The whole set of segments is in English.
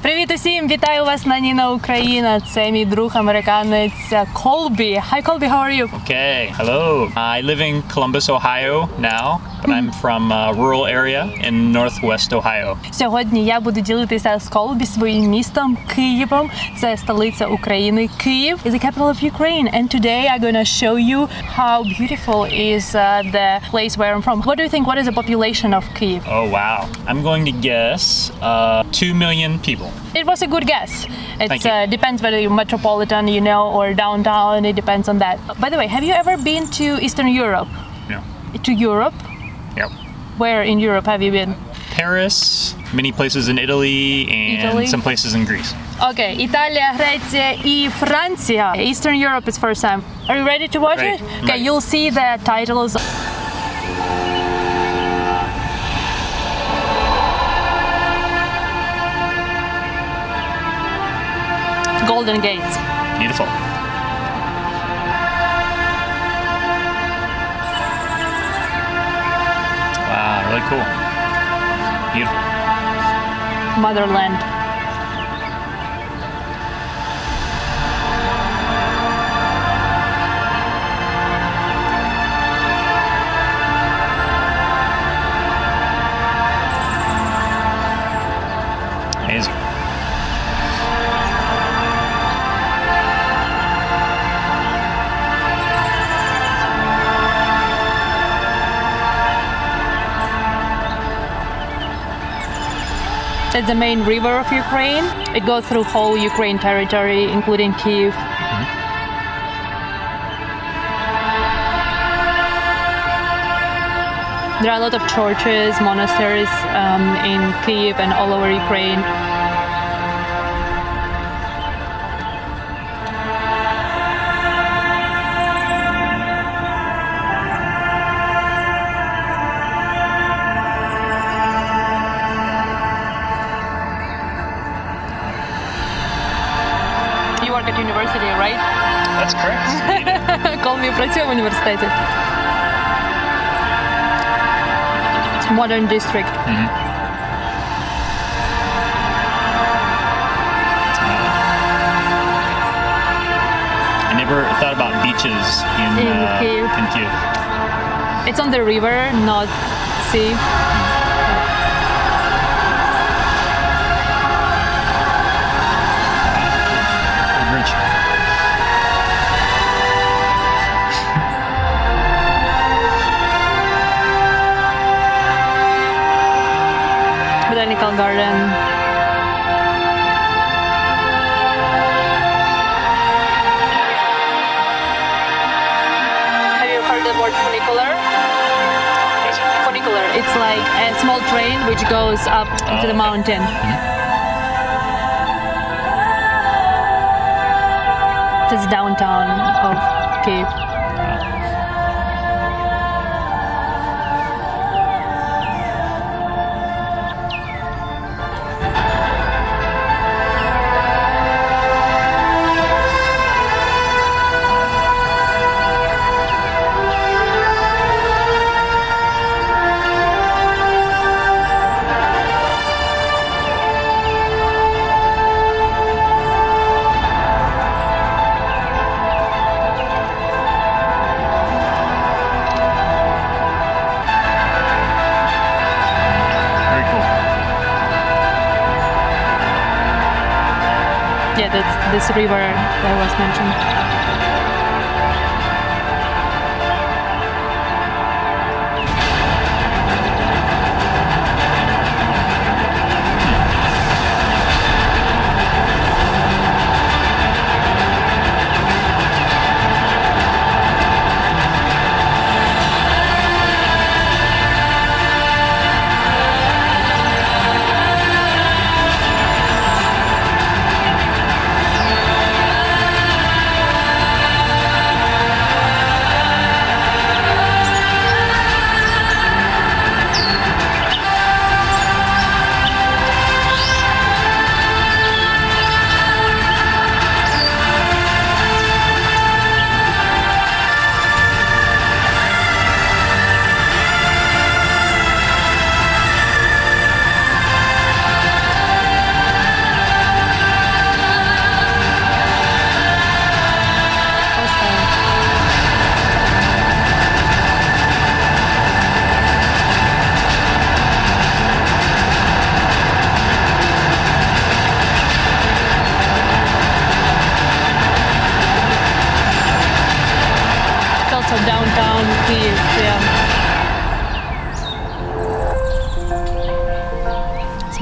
Привіт усім! Вітаю вас на Ніна, Україна. Це мій друг американець Colby. Hi Colby, how are you? Okay, hello. I live in Columbus, Ohio now, but I'm from a rural area in northwest Ohio. Сьогодні я буду ділитися з Colby своїм містом Києвом. Це столиця України. Kyiv is the capital of Ukraine, and today I'm going to show you how beautiful is the place where I'm from. What do you think? What is the population of Kyiv? Oh wow. I'm going to guess 2 million people. It was a good guess. It Thank you. Depends whether you're metropolitan, you know, or downtown. It depends on that. By the way, have you ever been to Eastern Europe? No. To Europe? Yep. Where in Europe have you been? Paris, many places in Italy, and Italy? some places in Greece. Okay, Italia, Grecia і Франція. Eastern Europe is first time. Are you ready to watch Ready. it? Okay, Ready. you'll see the titles. Golden Gates. Beautiful. Wow, really cool. Beautiful. Motherland. Amazing. It's the main river of Ukraine. It goes through whole Ukraine territory, including Kyiv. There are a lot of churches, monasteries in Kyiv and all over Ukraine. You work at university, right? That's correct. Colby працює в університеті. Modern district. I never thought about beaches in Kyiv. in Kyiv. It's on the river, not sea. Bridge. Botanical garden. Have you heard the word funicular? Funicular. It's like a small train which goes up to the okay. mountain. It's downtown of Kyiv. Very cool. Yeah, that's this river that was mentioned.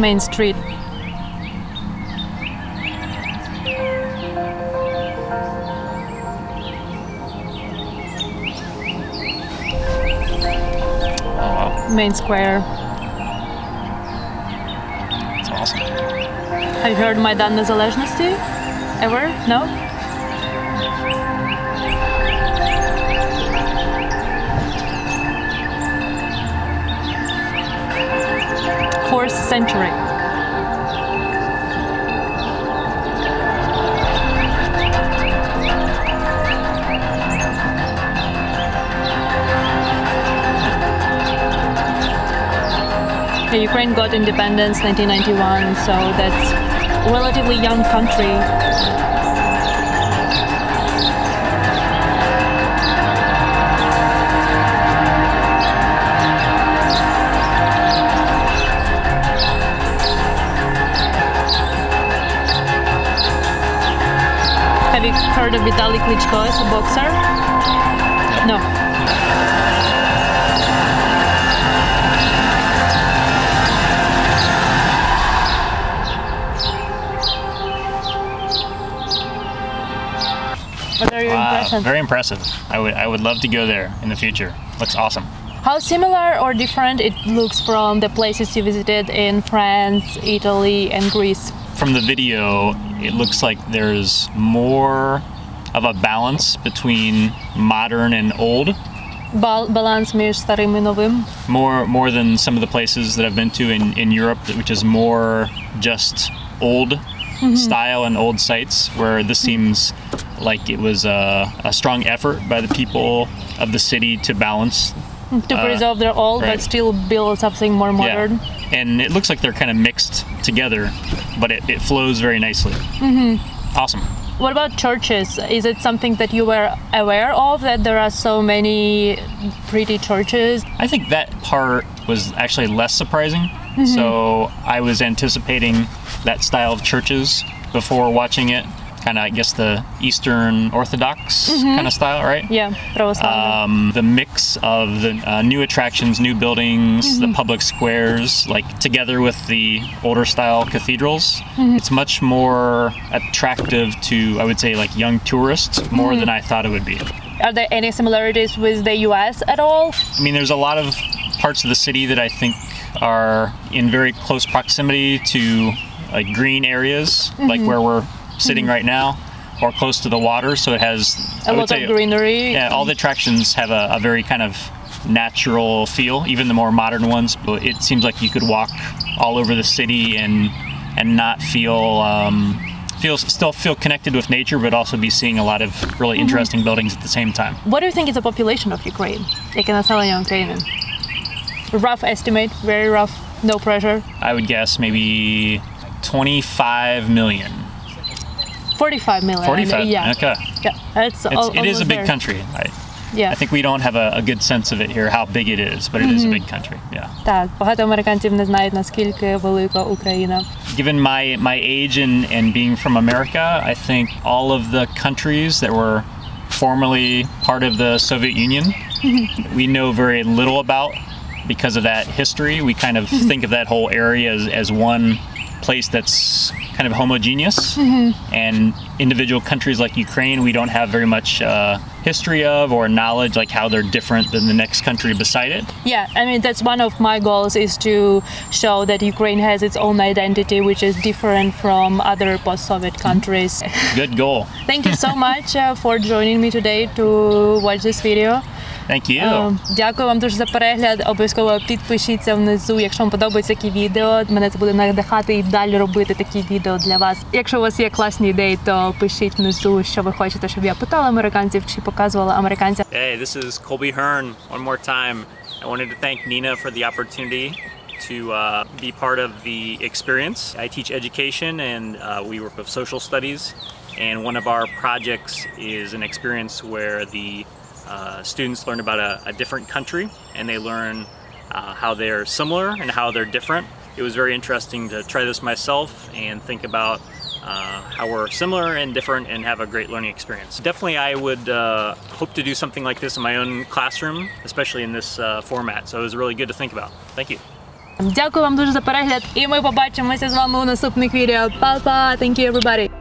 main street. Main square. It's awesome. Have you heard Майдан Незалежності? Ever? No? Fourth century. Ukraine got independence 1991, so that's a relatively young country. Have you heard of Vitaly Klitschko as a boxer? No. What are your impressions? Very impressive. I would love to go there in the future. Looks awesome. How similar or different it looks from the places you visited in France, Italy, and Greece? From the video, it looks like there's more of a balance between modern and old. Баланс між старим і новим. More than some of the places that I've been to in Europe, which is more just old style and old sites, where this seems like it was a strong effort by the people of the city to balance. To preserve their old, right. but still build something more modern. Yeah. And it looks like they're kind of mixed together, but it flows very nicely. Awesome. What about churches? Is it something that you were aware of, that there are so many pretty churches? I think that part was actually less surprising. So I was anticipating that style of churches before watching it. Kind of, I guess, the Eastern Orthodox kind of style, right? Yeah, православна. The mix of the new attractions, new buildings, the public squares, like together with the older style cathedrals. It's much more attractive to, I would say, like young tourists, more than I thought it would be. Are there any similarities with the US at all? I mean, there's a lot of parts of the city that I think are in very close proximity to like green areas, like where we're sitting right now, or close to the water, so it has a lot of greenery. Yeah, all the attractions have a very kind of natural feel, even the more modern ones. But it seems like you could walk all over the city and not still feel connected with nature, but also be seeing a lot of really interesting buildings at the same time. What do you think is the population of Ukraine? Яке населення України? Rough estimate, very rough, no pressure. I would guess maybe 25 million. 45 million. 45. Yeah. Okay. Yeah, it is a big country. Yeah. I think we don't have a good sense of it here, how big it is, but it is a big country. Yeah. Так, багато американців не знають, наскільки велика Україна. Given my age and being from America, I think all of the countries that were formerly part of the Soviet Union, we know very little about because of that history. We kind of think of that whole area as one place that's kind of homogeneous, and individual countries like Ukraine we don't have very much history of or knowledge like how they're different than the next country beside it. Yeah, I mean that's one of my goals, is to show that Ukraine has its own identity which is different from other post-Soviet countries. Good goal. Thank you so much for joining me today to watch this video. Thank you. Дякую вам дуже за перегляд. Обов'язково підпишіться внизу, якщо вам подобаються такі відео. Мене це буде надихати і далі робити такі відео для вас. Якщо у вас є класні ідеї, то пишіть внизу, що ви хочете, щоб я питала американців чи показувала американцям. Hey, this is Colby Hearn one more time. I wanted to thank Nina for the opportunity to be part of the experience. I teach education and we work with social studies, and one of our projects is an experience where the students learn about a different country, and they learn how they're similar and how they're different. It was very interesting to try this myself and think about how we're similar and different and have a great learning experience. Definitely I would hope to do something like this in my own classroom, especially in this format, so it was really good to think about. Thank you. Дякую вам дуже за перегляд, і ми побачимося з вами у наступних відео. Па-па! Thank you, everybody!